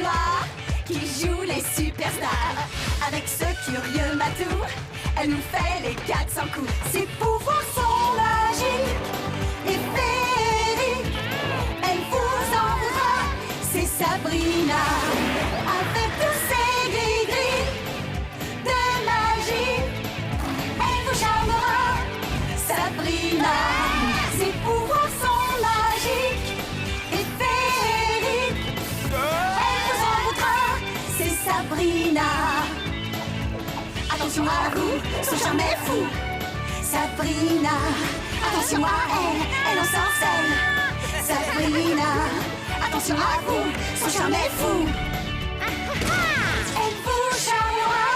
noire qui joue les superstars. Avec ce curieux matou, elle nous fait les 400 coups. Ses pouvoirs sont magiques et féeriques. Elle vous en voudra, c'est Sabrina. Avec tous ses gris-gris de magie, elle vous charmera, Sabrina. Ses pouvoirs sont magiques et féeriques. Elle vous en voudra, c'est Sabrina. Attention à vous, son charme est fou. Sabrina, attention à elle, elle ensorcelle. Sabrina, attention à vous, son charme est fou. Elle vous charmera,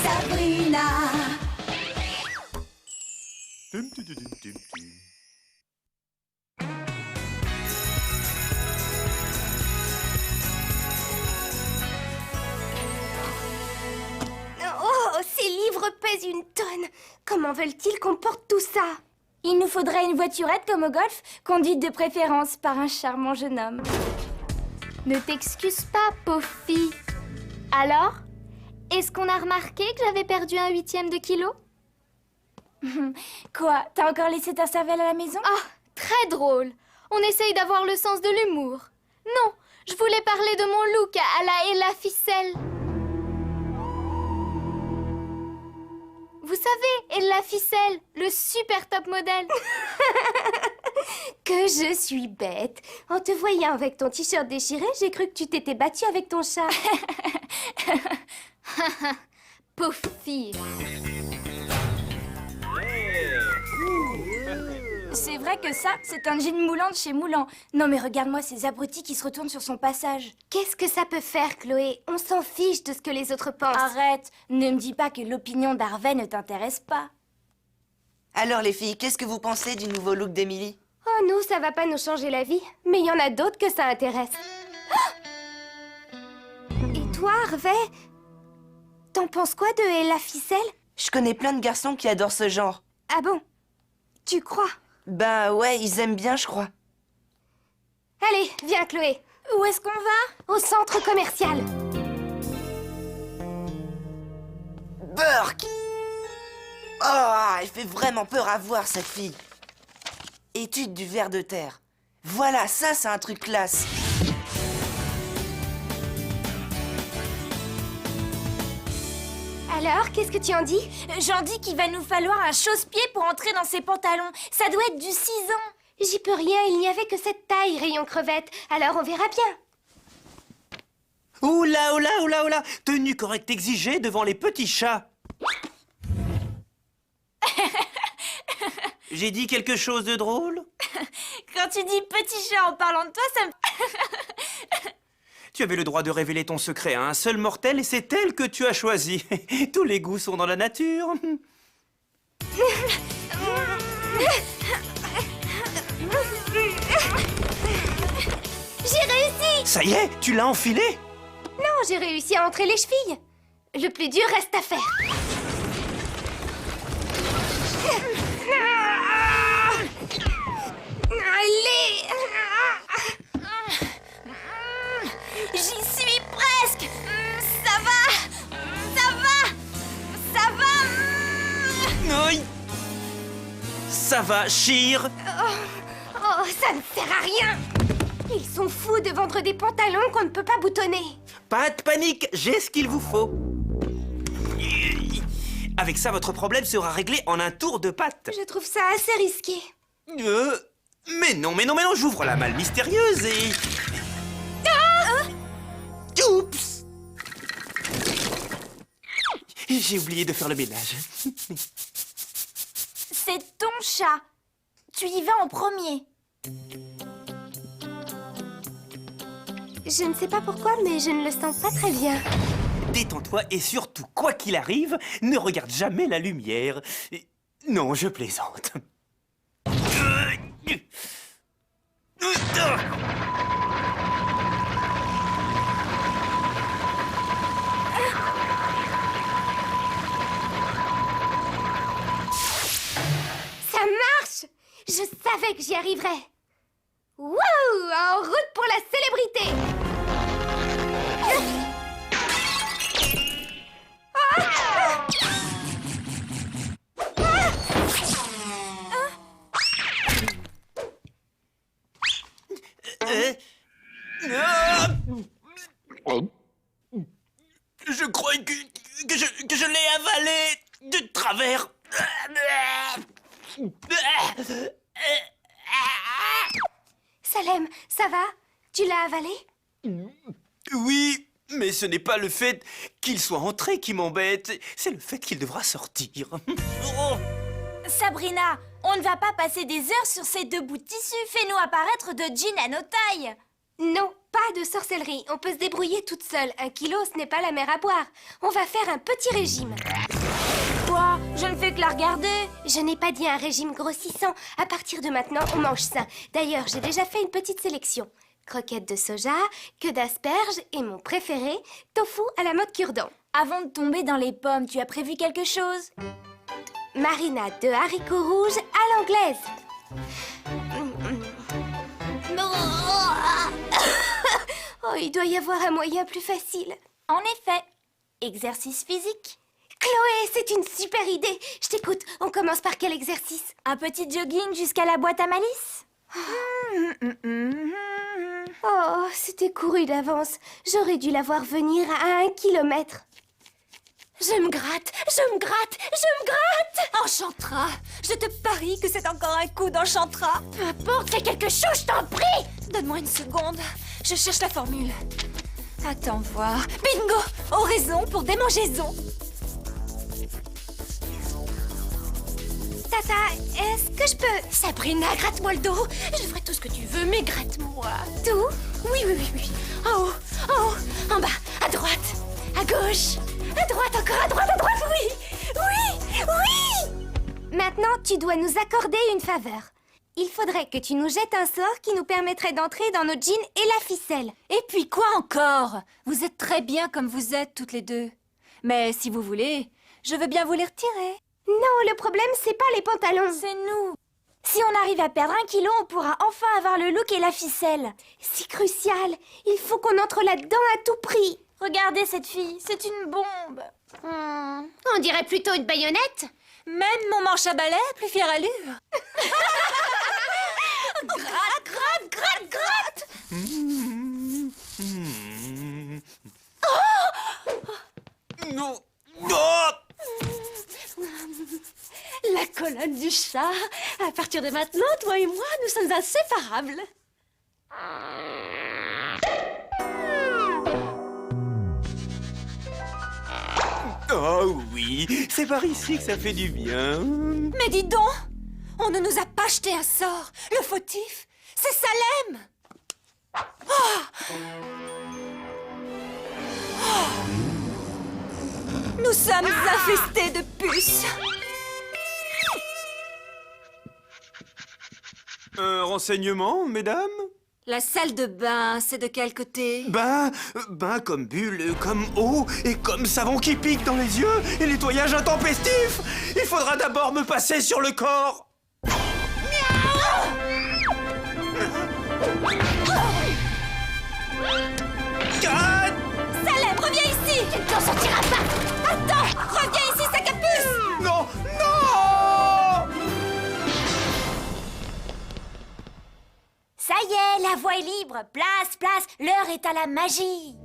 Sabrina. Oh, ces livres pèsent une tonne. Comment veulent-ils qu'on porte tout ça? Il nous faudrait une voiturette comme au golf, conduite de préférence par un charmant jeune homme. Ne t'excuse pas, pauvre fille. Alors, est-ce qu'on a remarqué que j'avais perdu 1/8 de kilo? Quoi, t'as encore laissé ta cervelle à la maison? Ah, très drôle. On essaye d'avoir le sens de l'humour. Non, je voulais parler de mon look à la Ella Ficelle. Vous savez, Ella Ficelle, le super top modèle. Que je suis bête. En te voyant avec ton t-shirt déchiré, j'ai cru que tu t'étais battue avec ton chat. Pauvre fille. C'est vrai que ça, c'est un jean moulant de chez Moulant. Non mais regarde-moi ces abrutis qui se retournent sur son passage. Qu'est-ce que ça peut faire, Chloé? On s'en fiche de ce que les autres pensent. Arrête, ne me dis pas que l'opinion d'Harvey ne t'intéresse pas. Alors les filles, qu'est-ce que vous pensez du nouveau look d'Emily? Oh, nous, ça va pas nous changer la vie. Mais il y en a d'autres que ça intéresse. Et toi, Harvey? T'en penses quoi de Ella Ficelle? Je connais plein de garçons qui adorent ce genre. Ah bon? Tu crois? Bah ouais, ils aiment bien, je crois. Allez, viens, Chloé. Où est-ce qu'on va? Au centre commercial. Burk! Oh, elle fait vraiment peur à voir, cette fille. Étude du ver de terre. Voilà, ça, c'est un truc classe. Alors, qu'est-ce que tu en dis? J'en dis qu'il va nous falloir un chausse-pied pour entrer dans ces pantalons. Ça doit être du 6 ans. J'y peux rien, il n'y avait que cette taille, rayon crevette. Alors on verra bien. Oula, oula, oula, oula! Tenue correcte exigée devant les petits chats. J'ai dit quelque chose de drôle? Quand tu dis petit chat en parlant de toi, ça me... Tu avais le droit de révéler ton secret à un seul mortel et c'est elle que tu as choisi. Tous les goûts sont dans la nature. J'ai réussi! Ça y est, tu l'as enfilé? Non, j'ai réussi à entrer les chevilles. Le plus dur reste à faire. Allez! J'y suis presque. Ça va. Ça va. Ça va. Oui. Ça va, Chir? Oh, ça ne sert à rien! Ils sont fous de vendre des pantalons qu'on ne peut pas boutonner. Pas de panique, j'ai ce qu'il vous faut. Avec ça, votre problème sera réglé en un tour de patte. Je trouve ça assez risqué. Mais non, mais non, mais non, j'ouvre la malle mystérieuse et... Oups! J'ai oublié de faire le ménage. C'est ton chat. Tu y vas en premier. Je ne sais pas pourquoi, mais je ne le sens pas très bien. Détends-toi et surtout, quoi qu'il arrive, ne regarde jamais la lumière. Non, je plaisante. Ça marche! Je savais que j'y arriverais. Wouh! En route pour la célébrité! Je crois que je l'ai avalé de travers. Salem, ça va? Tu l'as avalé? Oui, mais ce n'est pas le fait qu'il soit entré qui m'embête, c'est le fait qu'il devra sortir. Oh. Sabrina, on ne va pas passer des heures sur ces deux bouts de tissu. Fais-nous apparaître de jeans à nos tailles. Non, pas de sorcellerie. On peut se débrouiller toute seule. 1 kilo, ce n'est pas la mer à boire. On va faire un petit régime. Quoi? Je ne fais que la regarder. Je n'ai pas dit un régime grossissant. À partir de maintenant, on mange sain. D'ailleurs, j'ai déjà fait une petite sélection. Croquettes de soja, queue d'asperges et mon préféré, tofu à la mode cure-dent. Avant de tomber dans les pommes, tu as prévu quelque chose? Marinade de haricots rouges à l'anglaise. Oh, il doit y avoir un moyen plus facile. En effet. Exercice physique. Chloé, c'est une super idée. Je t'écoute. On commence par quel exercice? Un petit jogging jusqu'à la boîte à malice. Oh, c'était couru d'avance. J'aurais dû la voir venir à 1 kilomètre. Je me gratte, je me gratte, je me gratte! Enchantra, je te parie que c'est encore un coup d'Enchantra. Peu importe, fais quelque chose, je t'en prie! Donne-moi une seconde, je cherche la formule. Attends voir. Bingo! Oraison pour démangeaison. Tata, est-ce que je peux... Sabrina, gratte-moi le dos. Je ferai tout ce que tu veux, mais gratte-moi. Tout? Oui, oui, oui, oui. En haut, en bas, à droite, à gauche, à droite, encore à droite, oui! Oui! Oui! Maintenant, tu dois nous accorder une faveur. Il faudrait que tu nous jettes un sort qui nous permettrait d'entrer dans nos jeans et la ficelle. Et puis quoi encore? Vous êtes très bien comme vous êtes toutes les deux. Mais si vous voulez, je veux bien vous les retirer. Non, le problème, c'est pas les pantalons. C'est nous. Si on arrive à perdre 1 kilo, on pourra enfin avoir le look et la ficelle. C'est crucial. Il faut qu'on entre là-dedans à tout prix. Regardez cette fille, c'est une bombe. On dirait plutôt une baïonnette. Même mon manche à balai a plus fière allure. Gratte, gratte, gratte, gratte. Non. Oh. La colonne du chat. À partir de maintenant, toi et moi, nous sommes inséparables. Oh oui, c'est par ici que ça fait du bien. Mais dis donc, on ne nous a pas jeté un sort. Le fautif, c'est Salem. Nous sommes infestés de puces. Un renseignement, mesdames? La salle de bain, c'est de quel côté? Bain comme bulle, comme eau et comme savon qui pique dans les yeux et nettoyage intempestif. Il faudra d'abord me passer sur le corps. Ah! Salem, reviens ici! Tu ne t'en sortiras pas. Attends! Reviens ici, sa capuce! Non, non! Ça y est, la voie est libre. Place, place, l'heure est à la magie.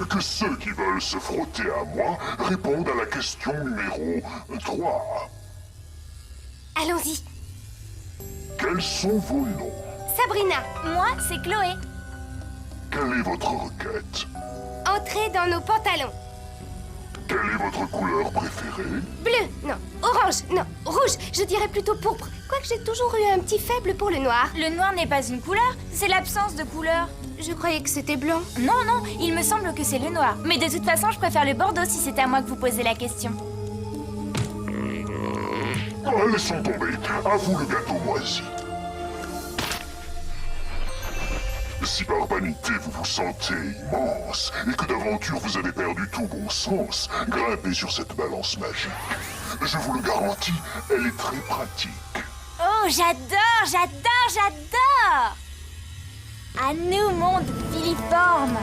Que ceux qui veulent se frotter à moi répondent à la question numéro 3. Allons-y. Quels sont vos noms? Sabrina, Moi, c'est Chloé. Quelle est votre requête? entrez dans nos pantalons. Quelle est votre couleur préférée? Bleu, non. Orange, non. Rouge, je dirais plutôt pourpre. Quoique j'ai toujours eu un petit faible pour le noir. Le noir n'est pas une couleur, c'est l'absence de couleur. Je croyais que c'était blanc. Non, non, il me semble que c'est le noir. Mais de toute façon, je préfère le bordeaux si c'était à moi que vous posez la question. Ah, laissons tomber. À vous le gâteau moisi. si par vanité vous vous sentez immense et que d'aventure vous avez perdu tout bon sens, grimpez sur cette balance magique. Je vous le garantis, elle est très pratique. Oh, j'adore, j'adore, j'adore! À nous, monde filiforme!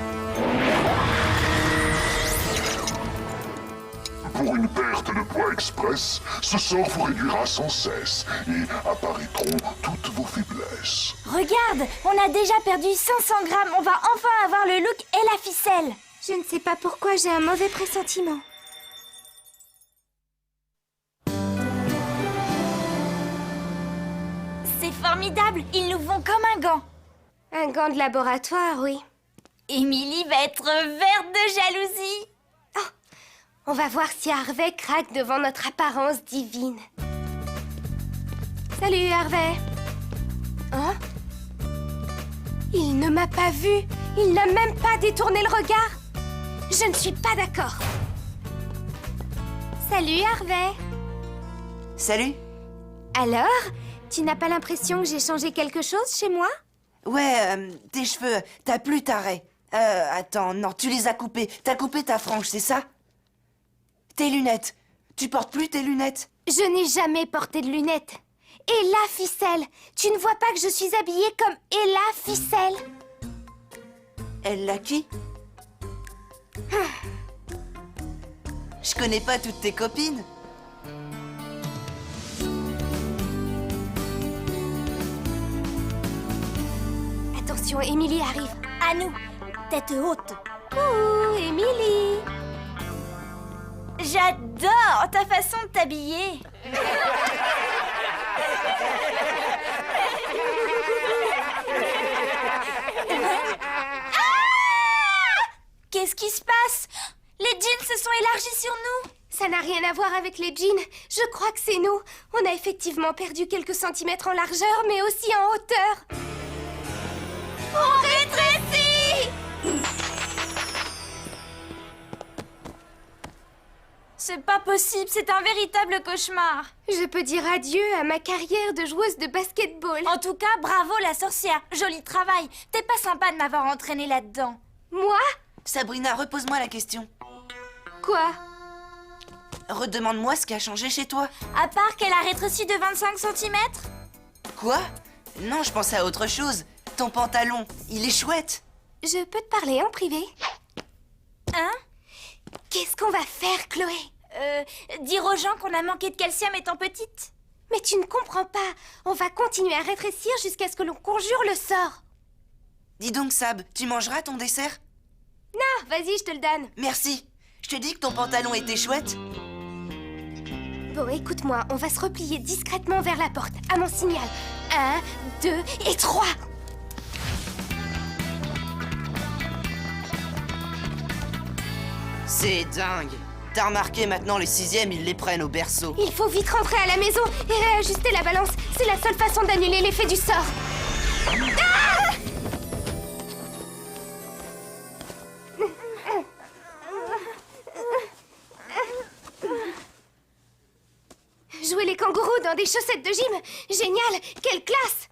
Pour une perte de poids express, ce sort vous réduira sans cesse et apparaîtront toutes vos faiblesses. Regarde, on a déjà perdu 500 grammes. On va enfin avoir le look et la ficelle. Je ne sais pas pourquoi j'ai un mauvais pressentiment. C'est formidable, ils nous vont comme un gant. Un gant de laboratoire, oui. Émilie va être verte de jalousie. On va voir si Harvey craque devant notre apparence divine. Salut, Harvey. Hein? Il ne m'a pas vu. Il n'a même pas détourné le regard. Je ne suis pas d'accord. Salut, Harvey. Salut. Alors, tu n'as pas l'impression que j'ai changé quelque chose chez moi? Ouais, tes cheveux, t'as plus ta raie. Attends, non, tu les as coupés. T'as coupé ta frange, c'est ça? Tes lunettes. Tu portes plus tes lunettes? Je n'ai jamais porté de lunettes. Et la ficelle. Tu ne vois pas que je suis habillée comme Ella Ficelle? Elle l'a qui? Je connais pas toutes tes copines. Attention, Émilie arrive. À nous, tête haute. Ouh, Émilie. J'adore ta façon de t'habiller. Qu'est-ce qui se passe? Les jeans se sont élargis sur nous. Ça n'a rien à voir avec les jeans. Je crois que c'est nous. On a effectivement perdu quelques centimètres en largeur, mais aussi en hauteur. On rétrécit! C'est pas possible, c'est un véritable cauchemar. Je peux dire adieu à ma carrière de joueuse de basketball. En tout cas, bravo la sorcière, joli travail. T'es pas sympa de m'avoir entraîné là-dedans. Moi? Sabrina, repose-moi la question. Quoi? Redemande-moi ce qui a changé chez toi. À part qu'elle a rétréci de 25 cm. Quoi? Non, je pensais à autre chose. Ton pantalon, il est chouette. Je peux te parler en privé? Hein? Qu'est-ce qu'on va faire, Chloé? Dire aux gens qu'on a manqué de calcium étant petite. Mais tu ne comprends pas. On va continuer à rétrécir jusqu'à ce que l'on conjure le sort. Dis donc, Sab, tu mangeras ton dessert? Non, vas-y, je te le donne. Merci. Je te dis que ton pantalon était chouette. Bon, écoute-moi, on va se replier discrètement vers la porte, à mon signal. 1, 2 et 3. C'est dingue. T'as remarqué, maintenant les sixièmes, ils les prennent au berceau. Il faut vite rentrer à la maison et réajuster la balance. C'est la seule façon d'annuler l'effet du sort. Ah! Jouer les kangourous dans des chaussettes de gym. Génial! Quelle classe!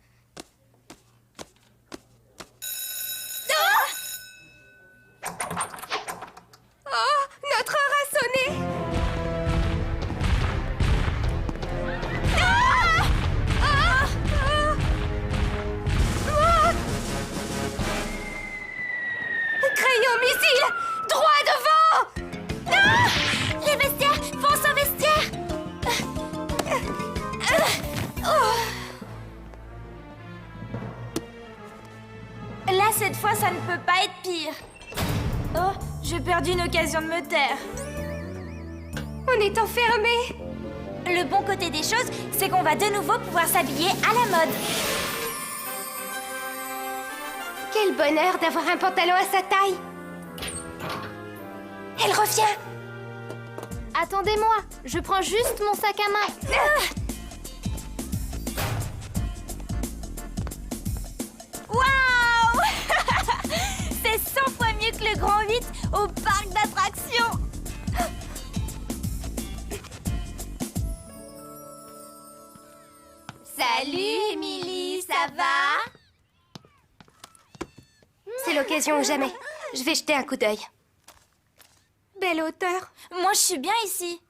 Oh, notre heure a sonné! Ah! Ah! Ah! Ah! Crayon missile! Droit devant! Ah! Les vestiaires! Fonce au vestiaire! Là, cette fois, ça ne peut pas être pire. Oh, j'ai perdu une occasion de me taire. On est enfermés! Le bon côté des choses, c'est qu'on va de nouveau pouvoir s'habiller à la mode. Quel bonheur d'avoir un pantalon à sa taille! Elle revient! Attendez-moi, je prends juste mon sac à main. Waouh! C'est 100 fois mieux que le Grand 8 au parc d'attractions. Salut, Émilie, ça va? C'est l'occasion ou jamais. Je vais jeter un coup d'œil. Belle hauteur. Moi, je suis bien ici.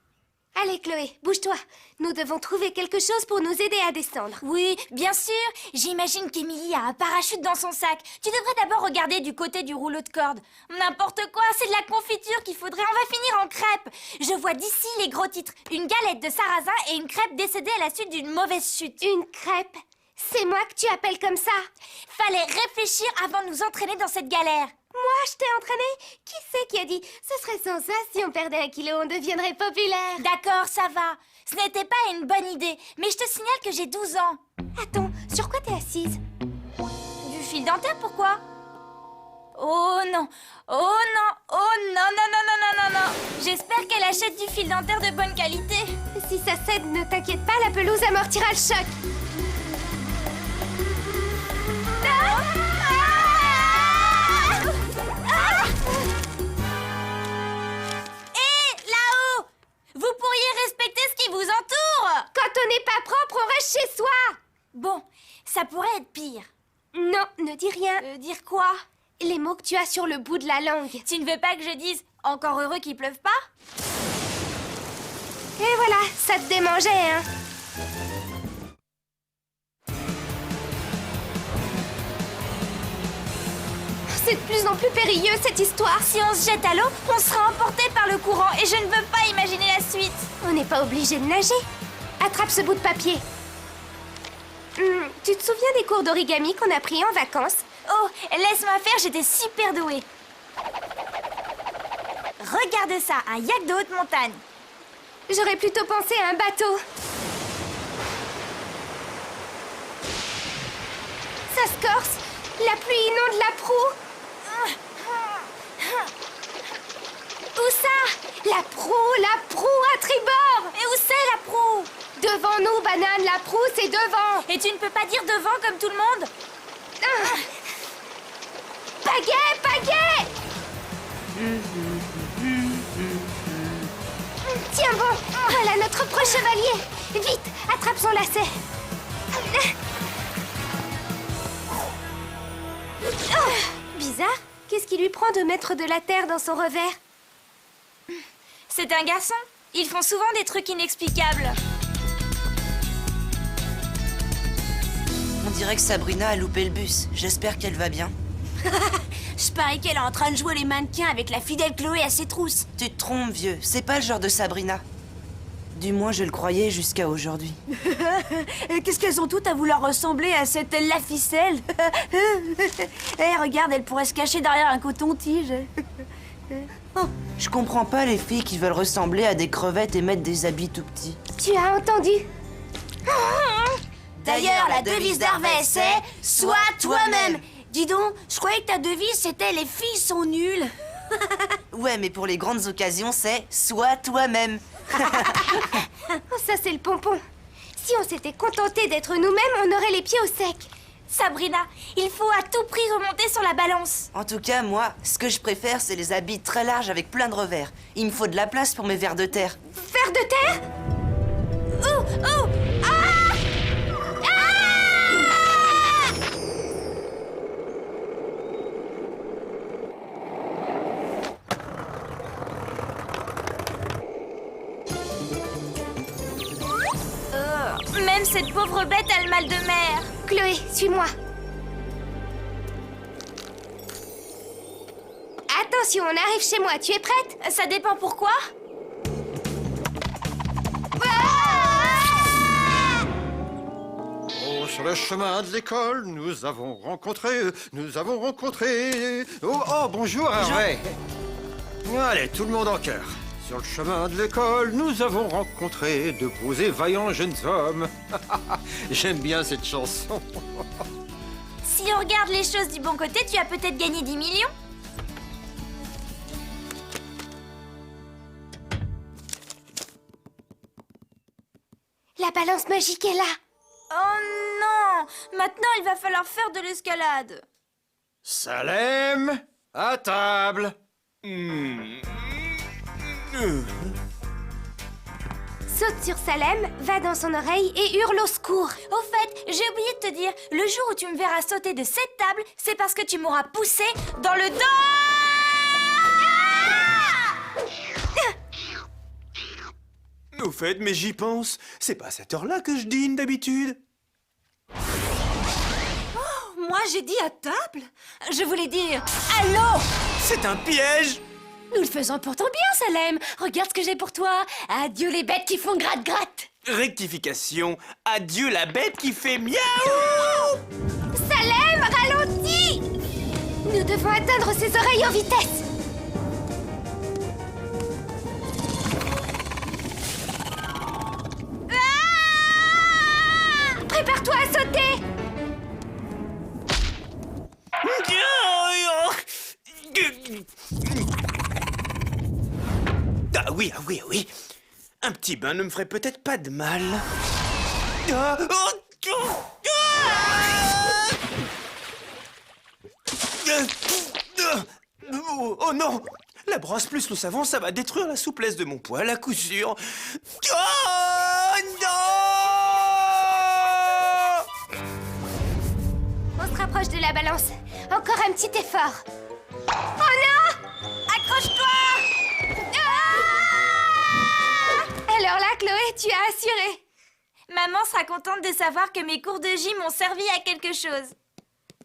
Allez, Chloé, bouge-toi. Nous devons trouver quelque chose pour nous aider à descendre. Oui, bien sûr. J'imagine qu'Émilie a un parachute dans son sac. Tu devrais d'abord regarder du côté du rouleau de corde. N'importe quoi, c'est de la confiture qu'il faudrait. On va finir en crêpe. Je vois d'ici les gros titres. Une galette de sarrasin et une crêpe décédée à la suite d'une mauvaise chute. Une crêpe? C'est moi que tu appelles comme ça? Fallait réfléchir avant de nous entraîner dans cette galère. Moi, je t'ai entraîné? Qui c'est qui a dit? Ce serait sans ça, si on perdait 1 kilo, on deviendrait populaire. D'accord, ça va. Ce n'était pas une bonne idée, mais je te signale que j'ai 12 ans. Attends, sur quoi t'es assise? Du fil dentaire, pourquoi? Oh non, oh non, oh non, non, non, non, non, non, non. J'espère qu'elle achète du fil dentaire de bonne qualité. Si ça cède, ne t'inquiète pas, la pelouse amortira le choc. Hé, là-haut! Vous pourriez respecter ce qui vous entoure! Quand on n'est pas propre, on reste chez soi. Bon, ça pourrait être pire. Non, ne dis rien. Dire quoi? Les mots que tu as sur le bout de la langue. Tu ne veux pas que je dise « encore heureux qu'il pleuve pas » ? Et voilà, ça te démangeait, hein? C'est de plus en plus périlleux, cette histoire. Si on se jette à l'eau, on sera emporté par le courant et je ne veux pas imaginer la suite. On n'est pas obligé de nager. Attrape ce bout de papier. Tu te souviens des cours d'origami qu'on a pris en vacances? Oh, laisse-moi faire, j'étais super douée. Regarde ça, un yak de haute montagne. J'aurais plutôt pensé à un bateau. Ça se corse. La pluie inonde la proue. Où ça? La proue à tribord. Et où c'est la proue? Devant nous, banane, la proue, c'est devant. Et tu ne peux pas dire devant comme tout le monde? Pagaie, pagaie. Tiens bon, voilà notre proche chevalier. Vite, attrape son lacet. Oh, bizarre. Qu'est-ce qui lui prend de mettre de la terre dans son revers? C'est un garçon. Ils font souvent des trucs inexplicables. On dirait que Sabrina a loupé le bus. J'espère qu'elle va bien. Je parie qu'elle est en train de jouer les mannequins avec la fidèle Chloé à ses trousses. Tu te trompes, vieux. C'est pas le genre de Sabrina. Du moins, je le croyais jusqu'à aujourd'hui. Qu'est-ce qu'elles ont toutes à vouloir ressembler à cette la ficelle? Eh, regarde, elle pourrait se cacher derrière un coton-tige. Je comprends pas les filles qui veulent ressembler à des crevettes et mettre des habits tout petits. Tu as entendu? D'ailleurs, la devise d'Harvey, c'est « Sois toi-même ». Dis donc, je croyais que ta devise, c'était « Les filles sont nulles ». Ouais, mais pour les grandes occasions, c'est « Sois toi-même ». Oh, ça, c'est le pompon. Si on s'était contenté d'être nous-mêmes, on aurait les pieds au sec. Sabrina, il faut à tout prix remonter sur la balance. En tout cas, moi, ce que je préfère, c'est les habits très larges avec plein de revers. Il me faut de la place pour mes vers de terre. Vers de terre? Oh, oh, ah! Même cette pauvre bête a le mal de mer. Chloé, suis-moi. Attention, on arrive chez moi. Tu es prête? Ça dépend pourquoi. Oh, sur le chemin de l'école, nous avons rencontré... Oh, bonjour, Hervé. Allez, tout le monde en chœur. Sur le chemin de l'école, nous avons rencontré de beaux et vaillants jeunes hommes. J'aime bien cette chanson. Si on regarde les choses du bon côté, tu as peut-être gagné 10 millions. La balance magique est là. Oh non! Maintenant, il va falloir faire de l'escalade. Salem, à table. saute sur Salem, va dans son oreille et hurle au secours. Au fait, j'ai oublié de te dire, le jour où tu me verras sauter de cette table, c'est parce que tu m'auras poussé dans le dos. Au fait, mais j'y pense. C'est pas à cette heure-là que je dîne d'habitude. Moi, j'ai dit à table. Je voulais dire allô. C'est un piège. Nous le faisons pour ton bien, Salem. Regarde ce que j'ai pour toi. Adieu les bêtes qui font gratte-gratte. Rectification. Adieu la bête qui fait miaou. Salem, ralentis! Nous devons atteindre ses oreilles en vitesse. Ah! Prépare-toi à sauter! Ah oui, ah oui, ah oui. Un petit bain ne me ferait peut-être pas de mal. Ah, oh, oh non! La brosse plus le savon, ça va détruire la souplesse de mon poil à coup sûr. Oh non! On se rapproche de la balance. Encore un petit effort. Oh non! Accroche-toi! Alors là, Chloé, tu as assuré. Maman sera contente de savoir que mes cours de gym ont servi à quelque chose.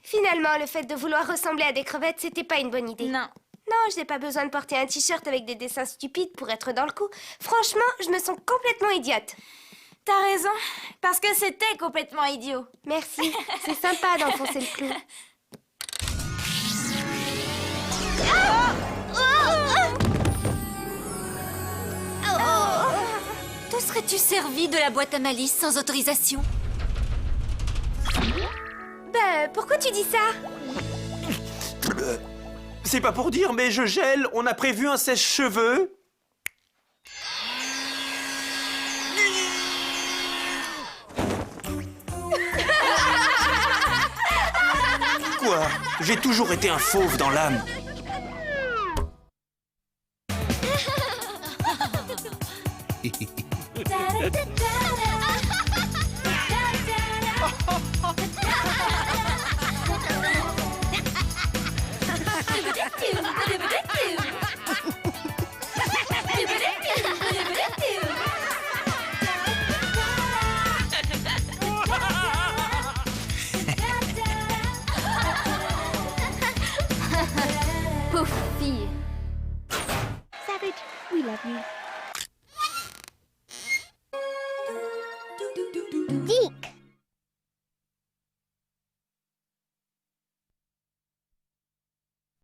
Finalement, le fait de vouloir ressembler à des crevettes, c'était pas une bonne idée. Non. Non, je n'ai pas besoin de porter un t-shirt avec des dessins stupides pour être dans le coup. Franchement, je me sens complètement idiote. T'as raison, parce que c'était complètement idiot. Merci, c'est sympa d'enfoncer le clou. Te serais-tu servi de la boîte à malice sans autorisation? Pourquoi tu dis ça? C'est pas pour dire, mais je gèle. On a prévu un sèche-cheveux. Quoi? J'ai toujours été un fauve dans l'âme. Pauvre fille. Savage, we love you. Dis